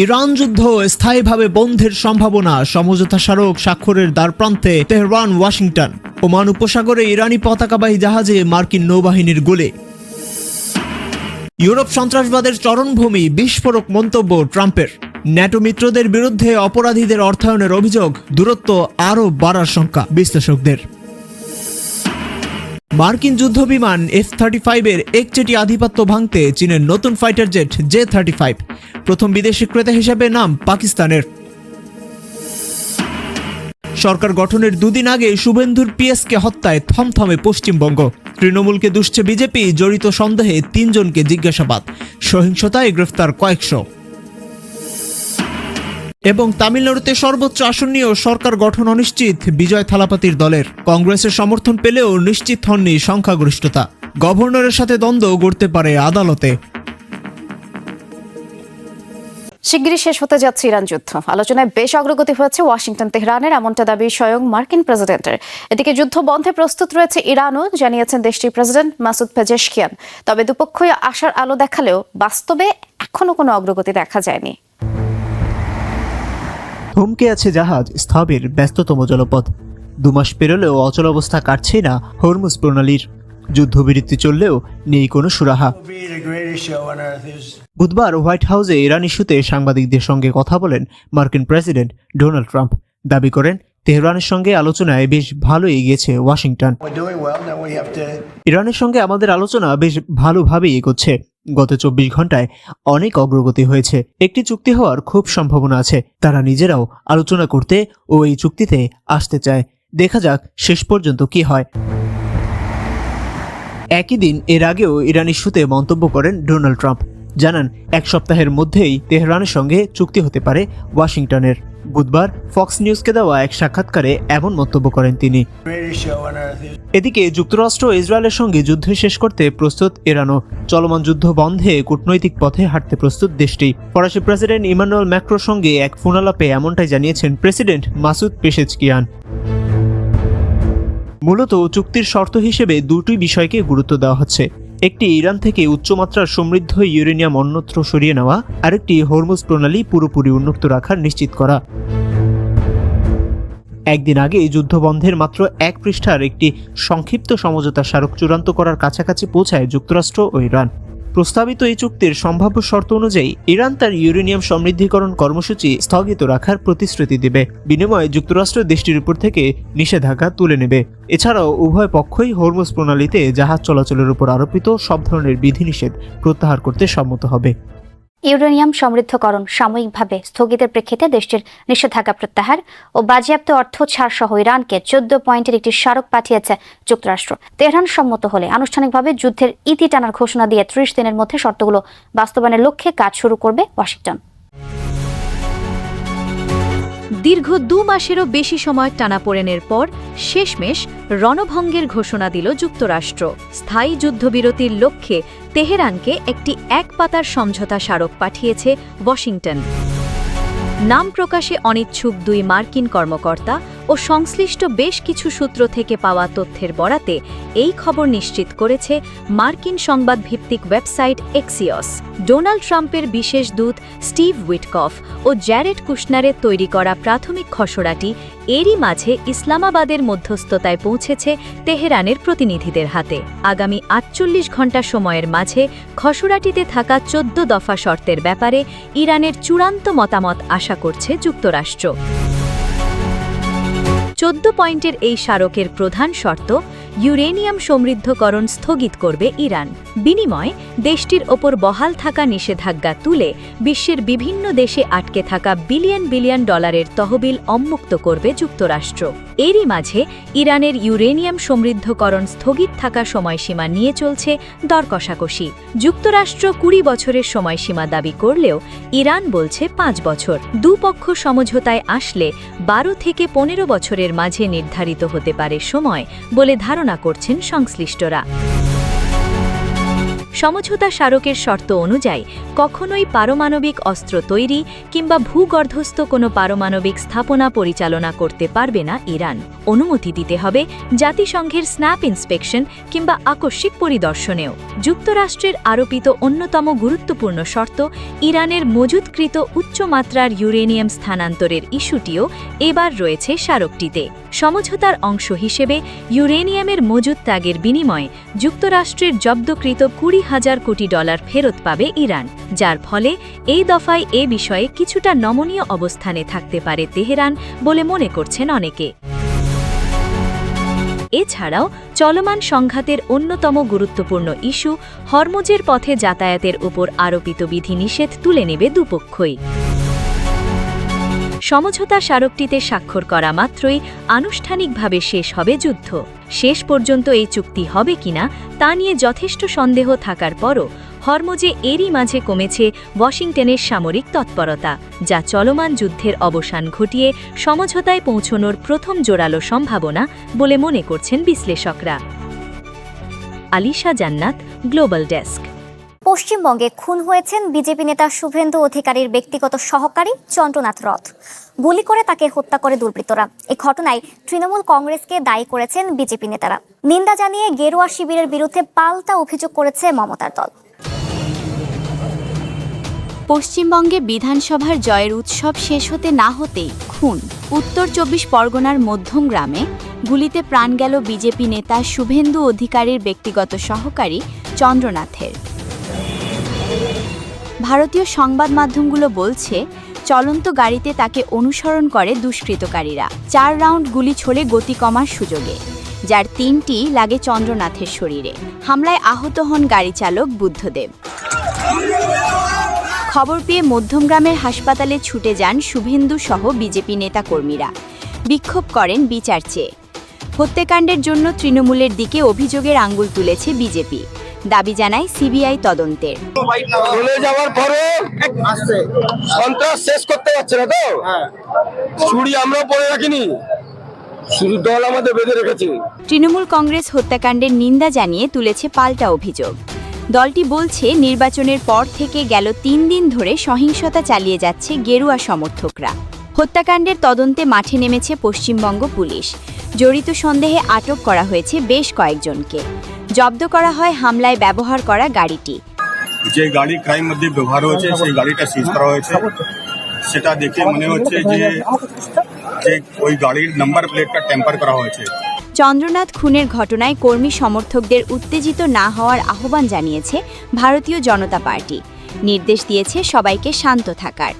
Iran যুদ্ধ স্থায়ীভাবে বন্ধের সম্ভাবনা, সমঝোতা স্মারক স্বাক্ষরের দ্বারপ্রান্তে তেহরান ওয়াশিংটন। ওমান উপসাগরে ইরানি পতাকাবাহী জাহাজে মার্কিন নৌবাহিনীর গোলে। ইউরোপ সন্ত্রাসবাদের চরণভূমি, বিস্ফোরক মন্তব্য ট্রাম্পের। ন্যাটো মিত্রদের বিরুদ্ধে অপরাধীদের অর্থায়নের অভিযোগ, দূরত্ব আরও বাড়ার শঙ্কা বিশ্লেষকদের। মার্কিন যুদ্ধবিমান F-35 একচেটি আধিপত্য ভাঙতে চীনের নতুন ফাইটার জেট J-35, প্রথম বিদেশি ক্রেতা হিসেবে নাম পাকিস্তানের। সরকার গঠনের দুদিন আগে শুভেন্দুর পিএসকে হত্যায় থমথমে পশ্চিমবঙ্গ। তৃণমূলকে দুষছে বিজেপি, জড়িত সন্দেহে 3 জনকে জিজ্ঞাসাবাদ, সহিংসতায় গ্রেফতার কয়েকশো। এবং তামিলনাড়ুতে সর্বোচ্চ আসন নিয়েও সরকার গঠন অনিশ্চিত বিজয় থালাপাতির দলের। কংগ্রেসের সমর্থন পেলেও নিশ্চিত হননি সংখ্যাগরিষ্ঠতা। গভর্নরের সাথে দ্বন্দ্ব গড়তে পারে আদালতে। শিগগিরই শেষ হতে যাচ্ছে ইরান যুদ্ধ। আলোচনায় বেশ অগ্রগতি হয়েছে ওয়াশিংটন তেহরানের, এমনটা দাবি স্বয়ং মার্কিন প্রেসিডেন্টের। এদিকে যুদ্ধ বন্ধে প্রস্তুত রয়েছে ইরানও, জানিয়েছেন দেশটির প্রেসিডেন্ট মাসুদ পেজেশকিয়ান। তবে দুপক্ষই আশার আলো দেখালেও বাস্তবে এখনো কোনো অগ্রগতি দেখা যায়নি। থমকে আছে জাহাজ, স্থবির ব্যস্ততম জলপথ। 2 মাস পেরোলেও অচল অবস্থা কাটছেই না হরমুজ প্রণালীর। যুদ্ধবিরতি চললেও নেই কোনো সুরাহা। বুধবার হোয়াইট হাউসে ইরান ইস্যুতে সাংবাদিকদের সঙ্গে কথা বলেন মার্কিন প্রেসিডেন্ট ডোনাল্ড ট্রাম্প। দাবি করেন তেহরানের সঙ্গে আলোচনায় বেশ ভালো এগিয়েছে ওয়াশিংটন। ইরানের সঙ্গে আমাদের আলোচনা বেশ ভালোভাবেই এগোচ্ছে। গত 24 ঘন্টায় অনেক অগ্রগতি হয়েছে। একটি চুক্তি হওয়ার খুব সম্ভাবনা আছে। তারা নিজেরাও আলোচনা করতে ও এই চুক্তিতে আসতে চায়। দেখা যাক শেষ পর্যন্ত কি হয়। একই দিন এর আগেও ইরান ইস্যুতে মন্তব্য করেন ডোনাল্ড ট্রাম্প। জানান 1 সপ্তাহের মধ্যেই তেহরানের সঙ্গে চুক্তি হতে পারে ওয়াশিংটনের। বুধবার ফক্স নিউজকে দেওয়া এক সাক্ষাৎকারে এমন মন্তব্য করেন তিনি। এদিকে যুক্তরাষ্ট্র ইসরায়েলের সঙ্গে যুদ্ধ শেষ করতে প্রস্তুত ইরানও। চলমান যুদ্ধ বন্ধে কূটনৈতিক পথে হাঁটতে প্রস্তুত দেশটি। ফরাসি প্রেসিডেন্ট ইমানুয়েল ম্যাক্রোর সঙ্গে এক ফোনালাপে এমনটাই জানিয়েছেন প্রেসিডেন্ট মাসুদ পেজেশকিয়ান। মূলত চুক্তির শর্ত হিসেবে 2টি বিষয়কে গুরুত্ব দেওয়া হচ্ছে। একটি ইরান থেকে উচ্চমাত্রার সমৃদ্ধ ইউরেনিয়াম অন্যত্র সরিয়ে নেওয়া, আরেকটি হরমুজ প্রণালী পুরোপুরি উন্মুক্ত রাখার নিশ্চিত করা। একদিন আগে যুদ্ধবন্ধের মাত্র 1 পৃষ্ঠার একটি সংক্ষিপ্ত সমঝোতা স্মারক চূড়ান্ত করার কাছাকাছি পৌঁছায় যুক্তরাষ্ট্র ও ইরান। প্রস্তাবিত এই চুক্তির সম্ভাব্য শর্ত অনুযায়ী ইরান তার ইউরেনিয়াম সমৃদ্ধিকরণ কর্মসূচি স্থগিত রাখার প্রতিশ্রুতি দেবে। বিনিময়ে যুক্তরাষ্ট্র দেশটির উপর থেকে নিষেধাজ্ঞা তুলে নেবে। এছাড়াও উভয় পক্ষই হরমুজ প্রণালীতে জাহাজ চলাচলের উপর আরোপিত সব ধরনের বিধিনিষেধ প্রত্যাহার করতে সম্মত হবে। ইউরেনিয়াম সমৃদ্ধকরণ সাময়িকভাবে স্থগিতের প্রেক্ষিতে দেশটির নিষেধাজ্ঞা প্রত্যাহার ও বাজেয়াপ্ত অর্থ ছাড় সহ ইরানকে 14 পয়েন্টের একটি স্মারক পাঠিয়েছে যুক্তরাষ্ট্র। তেহরান সম্মত হলে আনুষ্ঠানিকভাবে যুদ্ধের ইতি টানার ঘোষণা দিয়ে 30 দিনের মধ্যে শর্তগুলো বাস্তবায়নের লক্ষ্যে কাজ শুরু করবে ওয়াশিংটন। দীর্ঘ 2 মাসেরও বেশি সময় টানাপোড়েনের পর শেষমেশ রণভঙ্গের ঘোষণা দিল যুক্তরাষ্ট্র। স্থায়ী যুদ্ধবিরতির লক্ষ্যে তেহরানকে একটি 1 পাতার সমঝোতা স্মারক পাঠিয়েছে ওয়াশিংটন। নাম প্রকাশে অনিচ্ছুক 2 মার্কিন কর্মকর্তা ও সংশ্লিষ্ট বেশ কিছু সূত্র থেকে পাওয়া তথ্যের বরাতে এই খবর নিশ্চিত করেছে মার্কিন সংবাদ ভিত্তিক ওয়েবসাইট এক্সিওস। ডোনাল্ড ট্রাম্পের বিশেষ দূত স্টিভ উইটকফ ও জ্যারেড কুশনারের তৈরি করা প্রাথমিক খসড়াটি এরই মাঝে ইসলামাবাদের মধ্যস্থতায় পৌঁছেছে তেহরানের প্রতিনিধিদের হাতে। আগামী 48 ঘণ্টা সময়ের মাঝে খসড়াটিতে থাকা 14 দফা শর্তের ব্যাপারে ইরানের চূড়ান্ত মতামত আশা করছে যুক্তরাষ্ট্র। 14 পয়েন্টের এই স্মারকের প্রধান শর্ত, ইউরেনিয়াম সমৃদ্ধকরণ স্থগিত করবে ইরান। বিনিময়ে দেশটির ওপর বহাল থাকা নিষেধাজ্ঞা তুলে বিশ্বের বিভিন্ন দেশে আটকে থাকা বিলিয়ন বিলিয়ন ডলারের তহবিল অবমুক্ত করবে যুক্তরাষ্ট্র। এরই মাঝে ইরানের ইউরেনিয়াম সমৃদ্ধকরণ স্থগিত থাকা সময়সীমা নিয়ে চলছে দর কষাকষি। যুক্তরাষ্ট্র 20 বছরের সময়সীমা দাবি করলেও ইরান বলছে 5 বছর। দুপক্ষ সমঝোতায় আসলে 12 থেকে 15 বছরের মাঝে নির্ধারিত হতে পারে সময় বলে ধারণা করছেন সংশ্লিষ্টরা। সমঝোতা স্মারকের শর্ত অনুযায়ী কখনোই পারমাণবিক অস্ত্র তৈরি কিংবা ভূগর্ভস্থ কোনো পারমাণবিক স্থাপনা পরিচালনা করতে পারবে না ইরান। অনুমতি দিতে হবে জাতিসংঘের স্ন্যাপ ইন্সপেকশন কিংবা আকস্মিক পরিদর্শনেও। যুক্তরাষ্ট্রের আরোপিত অন্যতম গুরুত্বপূর্ণ শর্ত ইরানের মজুতকৃত উচ্চমাত্রার ইউরেনিয়াম স্থানান্তরের ইস্যুটিও এবার রয়েছে স্মারকটিতে। সমঝোতার অংশ হিসেবে ইউরেনিয়ামের মজুত ত্যাগের বিনিময়ে যুক্তরাষ্ট্রের জব্দকৃত $20,000 কোটি ফেরত পাবে ইরান, যার ফলে এই দফায় এ বিষয়ে কিছুটা নমনীয় অবস্থানে থাকতে পারে তেহরান বলে মনে করছেন অনেকে। এছাড়াও চলমান সংঘাতের অন্যতম গুরুত্বপূর্ণ ইস্যু হরমুজের পথে যাতায়াতের উপর আরোপিত বিধিনিষেধ তুলে নেবে দুপক্ষই। সমঝোতা স্মারকটিতে স্বাক্ষর করা মাত্রই আনুষ্ঠানিকভাবে শেষ হবে যুদ্ধ। শেষ পর্যন্ত এই চুক্তি হবে কিনা তা নিয়ে যথেষ্ট সন্দেহ থাকার পরও হরমুজে এরই মাঝে কমেছে ওয়াশিংটনের সামরিক তৎপরতা, যা চলমান যুদ্ধের অবসান ঘটিয়ে সমঝোতায় পৌঁছনোর প্রথম জোরালো সম্ভাবনা বলে মনে করছেন বিশ্লেষকরা। আলিশা জান্নাত, গ্লোবাল ডেস্ক। পশ্চিমবঙ্গে খুন হয়েছেন বিজেপি নেতা শুভেন্দু অধিকারীর ব্যক্তিগত সহকারী চন্দ্রনাথ রথ। গুলি করে তাকে হত্যা করে দুর্বৃত্তরা। এই ঘটনায় তৃণমূল কংগ্রেসকে দায়ী করেছেন বিজেপি নেতারা। নিন্দা জানিয়ে গেরুয়া শিবিরের বিরুদ্ধে পাল্টা অভিযোগ করেছে মমতার দল। পশ্চিমবঙ্গে বিধানসভার জয়ের উৎসব শেষ হতে না হতেই খুন উত্তর 24 পরগনার মধ্যম গ্রামে। গুলিতে প্রাণ গেল বিজেপি নেতা শুভেন্দু অধিকারীর ব্যক্তিগত সহকারী চন্দ্রনাথের। ভারতীয় সংবাদ মাধ্যমগুলো বলছে, চলন্ত গাড়িতে তাকে অনুসরণ করে দুষ্কৃতকারীরা 4 রাউন্ড গুলি ছোড়ে গতি কমার সুযোগে, যার 3টি লাগে চন্দ্রনাথের শরীরে। হামলায় আহত হন গাড়ি চালক বুদ্ধদেব। খবর পেয়ে মধ্যমগ্রামের হাসপাতালে ছুটে যান শুভেন্দু সহ বিজেপি নেতাকর্মীরা। বিক্ষোভ করেন বিচার চেয়ে। হত্যাকাণ্ডের জন্য তৃণমূলের দিকে অভিযোগের আঙুল তুলেছে বিজেপি। দাবি জানায় সিবিআই তদন্তের। চলে যাওয়ার পরে সন্ত্রাস শেষ করতে পারছে না তো, চুরি আমরাও পরে রাখিনি, শুধু দল আমাদের বেঁধে রেখেছে। তৃণমূল কংগ্রেস হত্যাকাণ্ডের নিন্দা জানিয়ে তুলেছে পাল্টা অভিযোগ। দলটি বলছে, নির্বাচনের পর থেকে গেল 3 দিন ধরে সহিংসতা চালিয়ে যাচ্ছে গেরুয়া সমর্থকরা। হত্যাকাণ্ডের তদন্তে মাঠে নেমেছে পশ্চিমবঙ্গ পুলিশ। জড়িত সন্দেহে আটক করা হয়েছে বেশ কয়েকজনকে। জব্দ করা হয় হামলায় ব্যবহার করা গাড়িটি। যে গাড়ি ক্রাইম মধ্যে ব্যবহার হয়েছে সেই গাড়িটা সিজ করা হয়েছে। সেটা দেখে মনে হচ্ছে যে ওই গাড়ির নাম্বার প্লেটটা টেম্পার করা হয়েছে। চন্দ্রনাথ খুনের ঘটনায় কর্মী সমর্থকদের উত্তেজিত না হওয়ার আহ্বান জানিয়েছে ভারতীয় জনতা পার্টি। নির্দেশ দিয়েছে সবাইকে শান্ত থাকার।